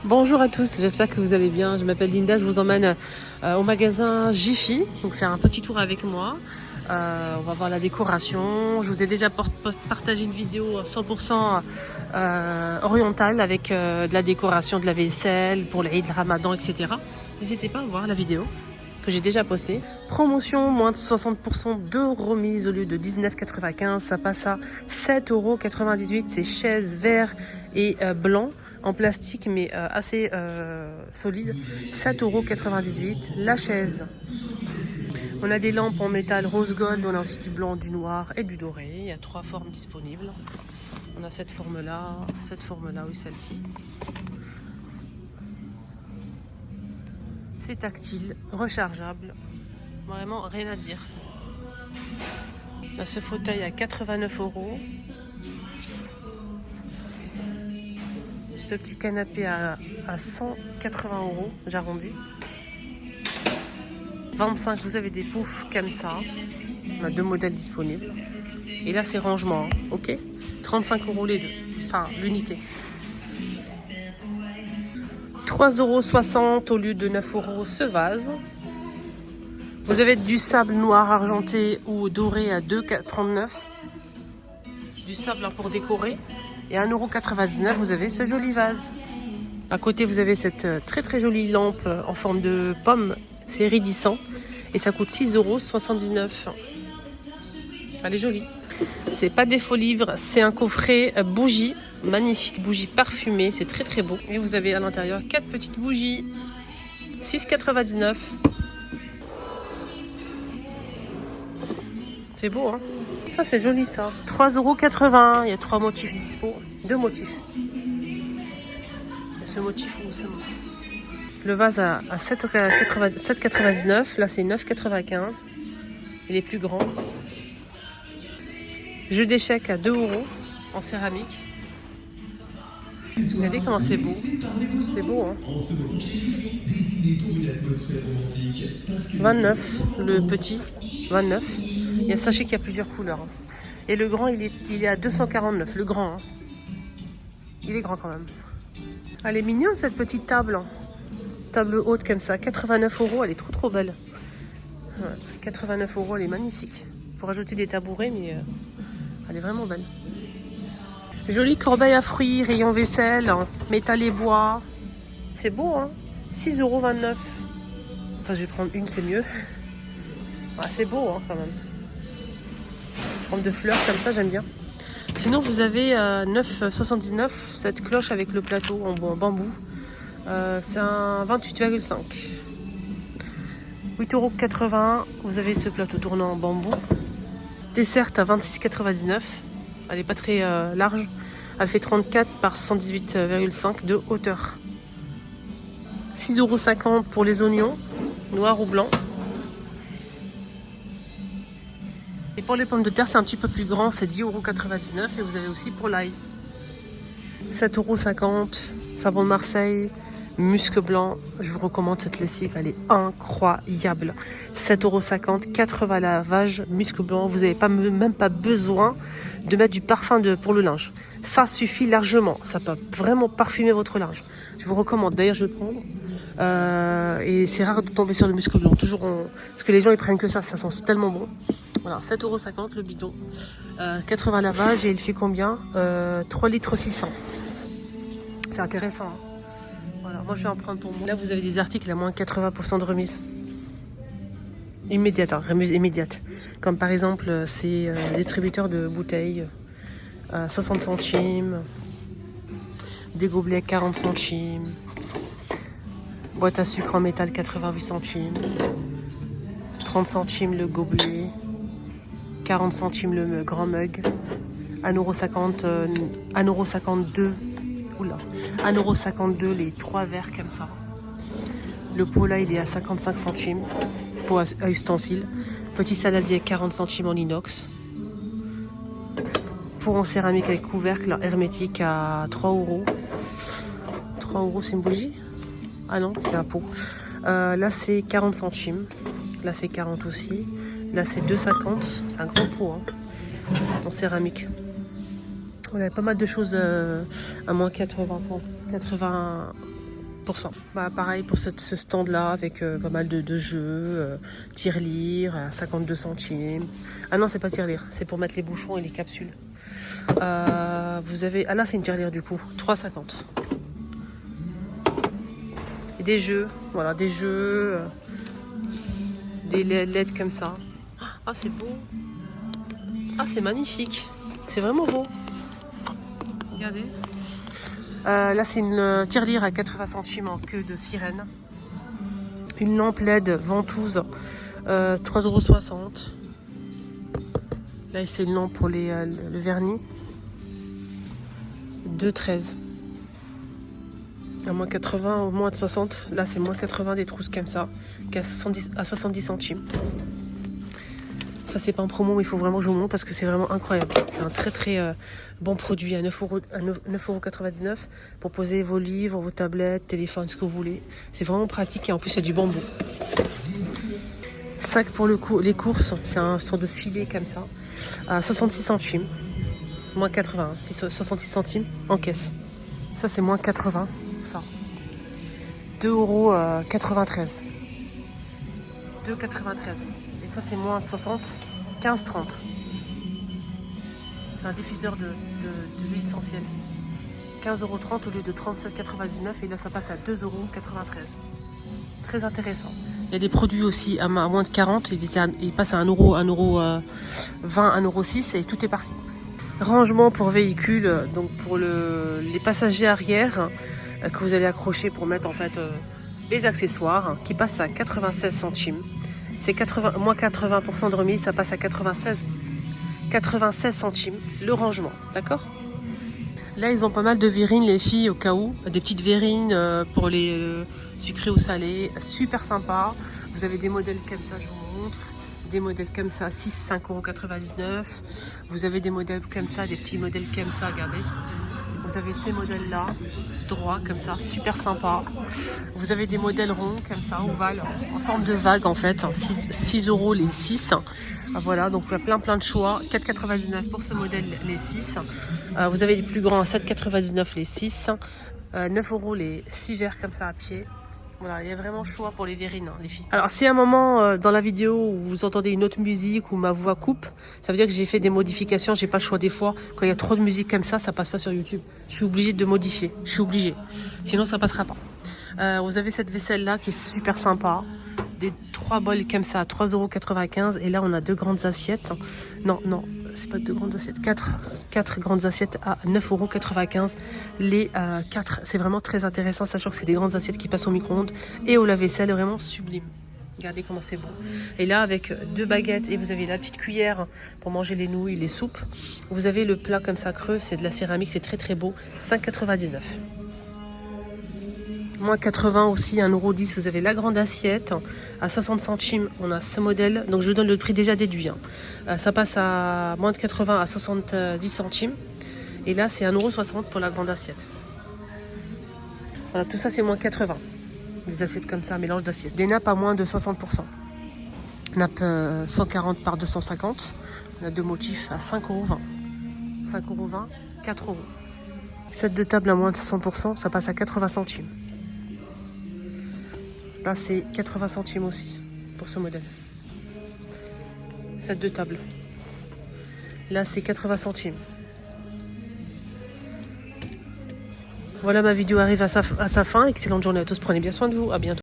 Bonjour à tous, j'espère que vous allez bien. Je m'appelle Linda, je vous emmène au magasin Jiffy, donc faire un petit tour avec moi. On va voir la décoration. Je vous ai déjà partagé une vidéo 100% orientale avec de la décoration de la vaisselle pour l'Aïd, le Ramadan, etc. N'hésitez pas à voir la vidéo que j'ai déjà postée. Promotion, moins de 60% de remise au lieu de 19,95. Ça passe à 7,98 €. C'est chaises verre et blanc en plastique mais assez solide. 7,98 €. La chaise. On a des lampes en métal rose gold. On a aussi du blanc, du noir et du doré. Il y a 3 formes disponibles. On a cette forme-là, oui, celle-ci. C'est tactile, rechargeable. Vraiment rien à dire. On a ce fauteuil à 89 €. Ce petit canapé à 180 €, j'arrondis. 25, vous avez des poufs comme ça. On a 2 modèles disponibles. Et là, c'est rangement, hein, ok. 35 € les deux, enfin l'unité. 3,60 € au lieu de 9 € ce vase. Vous avez du sable noir argenté ou doré à 2,39 €. Du sable pour décorer. Et à 1,99 €, vous avez ce joli vase. À côté, vous avez cette très jolie lampe en forme de pomme. C'est iridescent. Et ça coûte 6,79 €. Elle est jolie. C'est pas des faux livres, c'est un coffret bougie. Magnifique bougie parfumée. C'est très beau. Et vous avez à l'intérieur 4 petites bougies. 6,99 €. C'est beau, hein? Ça, c'est joli, ça. 3,80 €. Il y a 3 motifs dispo. 2 motifs. Il y a ce motif ou ce motif. Le vase à 7,99 €. Là, c'est 9,95 €. Il est plus grand. Jeu d'échecs à 2 € en céramique. Regardez comment c'est beau. C'est beau, hein? 29, le petit. 29. Il y a, sachez qu'il y a plusieurs couleurs. Et le grand, il est à 249. Le grand, hein. Il est grand quand même. Elle est mignonne, cette petite table. Table haute comme ça. 89 €. Elle est trop belle. Ouais, 89 €. Elle est magnifique. Pour ajouter des tabourets, mais elle est vraiment belle. Jolie corbeille à fruits, rayon vaisselle, métal et bois. C'est beau, hein? 6,29 €. Enfin, je vais prendre une, c'est mieux. Ah, c'est beau, hein, quand même. Forme de fleurs comme ça, j'aime bien. Sinon, vous avez 9,79 €, cette cloche avec le plateau en bambou. C'est un 28,5 €. 8,80 €. Vous avez ce plateau tournant en bambou. Dessert à 26,99 €. Elle n'est pas très large. Elle fait 34 par 118,5 de hauteur. 6,50 € pour les oignons, noirs ou blancs. Et pour les pommes de terre, c'est un petit peu plus grand, c'est 10,99 €. Et vous avez aussi pour l'ail. 7,50 €, savon de Marseille, musc blanc. Je vous recommande cette lessive, elle est incroyable. 7,50 €, 80 lavages, musc blanc. Vous n'avez même pas besoin de mettre du parfum pour le linge. Ça suffit largement. Ça peut vraiment parfumer votre linge. Je vous recommande. D'ailleurs, je vais le prendre. Et c'est rare de tomber sur le musc blanc. Toujours parce que les gens ils prennent que ça sent tellement bon. Voilà, 7,50 € le bidon. 80 lavages et il fait combien 3,6 litres. C'est intéressant, hein. Voilà, moi je vais en prendre pour moi. Là, vous avez des articles à moins 80% de remise. Immédiate, hein, remise immédiate. Comme par exemple, ces distributeurs de bouteilles, 60 centimes, des gobelets 40 centimes, boîte à sucre en métal 88 centimes, 30 centimes le gobelet, 40 centimes le grand mug, 1,50 €, 1,52 €, oula, 1,52 € les 3 verres comme ça. Le pot là, il est à 55 centimes. Pot à ustensiles. Petit saladier 40 centimes en inox. Pot en céramique avec couvercle hermétique à 3 €. 3 €, c'est une bougie? Ah non, c'est un pot. Là, c'est 40 centimes. Là, c'est 40 aussi. Là, c'est 2,50 €. C'est un grand pot, hein, en céramique. On a pas mal de choses à moins 80 50%. Bah, pareil pour ce stand-là avec pas mal de jeux, tirelire à 52 centimes. Ah non, c'est pas tirelire, c'est pour mettre les bouchons et les capsules. Vous avez... Ah là, c'est une tirelire du coup, 3,50. Et des jeux, voilà, des jeux, des LED comme ça. Ah, c'est beau. Ah, c'est magnifique. C'est vraiment beau. Regardez. Là, c'est une tirelire à 80 centimes en queue de sirène. Une lampe LED ventouse, 3,60 €. Là, c'est une lampe pour le vernis. 2,13 €. À moins 80, au moins de 60. Là, c'est moins 80 des trousses comme ça, qui à 70 centimes. Ça, c'est pas en promo, mais il faut vraiment que je vous montre parce que c'est vraiment incroyable. C'est un très très bon produit à 9,99 € pour poser vos livres, vos tablettes, téléphones, ce que vous voulez. C'est vraiment pratique et en plus, il y a du bambou. Sac pour les courses, c'est un sort de filet comme ça, à 66 centimes. Moins 80, c'est 66 centimes en caisse. Ça, c'est moins 80, ça. 2,93 €. 2,93 €. Et ça, c'est moins 60, 15,30 €. C'est un diffuseur de l'huile essentielle. 15,30 € au lieu de 37,99 €. Et là, ça passe à 2,93 €. Très intéressant. Il y a des produits aussi à moins de 40. Ils passent à 1 €, 1,20 €, 1,06 € et tout est parti. Rangement pour véhicules, donc pour les passagers arrière que vous allez accrocher pour mettre en fait les accessoires qui passent à 96 centimes. C'est moins 80% de remise, ça passe à 96 centimes le rangement, d'accord? Là, ils ont pas mal de verrines, les filles, au cas où. Des petites verrines pour les sucrés ou salés, super sympa. Vous avez des modèles comme ça, je vous montre. Des modèles comme ça, 5,99 €. Vous avez des modèles comme ça, des petits modèles comme ça, regardez. Vous avez ces modèles-là, droits comme ça, super sympa. Vous avez des modèles ronds comme ça, ovales, en forme de vague en fait. 6 € les 6. Voilà, donc il y a plein de choix. 4,99 € pour ce modèle, les 6. Vous avez les plus grands, 7,99 € les 6. 9 € les 6 verres comme ça à pied. Voilà, il y a vraiment choix pour les verrines, hein, les filles. Alors, si à un moment dans la vidéo où vous entendez une autre musique ou ma voix coupe, ça veut dire que j'ai fait des modifications. J'ai pas le choix des fois. Quand il y a trop de musique comme ça passe pas sur YouTube. Je suis obligée de modifier. Je suis obligée. Sinon, ça passera pas. Vous avez cette vaisselle-là qui est super sympa. Des 3 bols comme ça à 3,95 €. Et là, on a 2 grandes assiettes. Non, c'est pas 2 grandes assiettes. 4 grandes assiettes à 9,95 €. Les 4, c'est vraiment très intéressant, sachant que c'est des grandes assiettes qui passent au micro-ondes et au lave-vaisselle, vraiment sublime. Regardez comment c'est beau. Et là, avec 2 baguettes et vous avez la petite cuillère pour manger les nouilles, les soupes. Vous avez le plat comme ça creux, c'est de la céramique, c'est très très beau. 5,99 €. Moins 80 aussi, 1,10 €. Vous avez la grande assiette à 60 centimes. On a ce modèle, donc je vous donne le prix déjà déduit. Ça passe à moins de 80 à 70 centimes. Et là, c'est 1,60 € pour la grande assiette. Voilà, tout ça, c'est moins 80. Des assiettes comme ça, mélange d'assiettes. Des nappes à moins de 60%. Nappe 140 par 250. On a 2 motifs à 5,20 €. 5,20 €, 4 €. Set de table à moins de 60%, ça passe à 80 centimes. Là, c'est 80 centimes aussi pour ce modèle. Set de table. Là, c'est 80 centimes. Voilà, ma vidéo arrive à sa fin. Excellente journée à tous. Prenez bien soin de vous. À bientôt.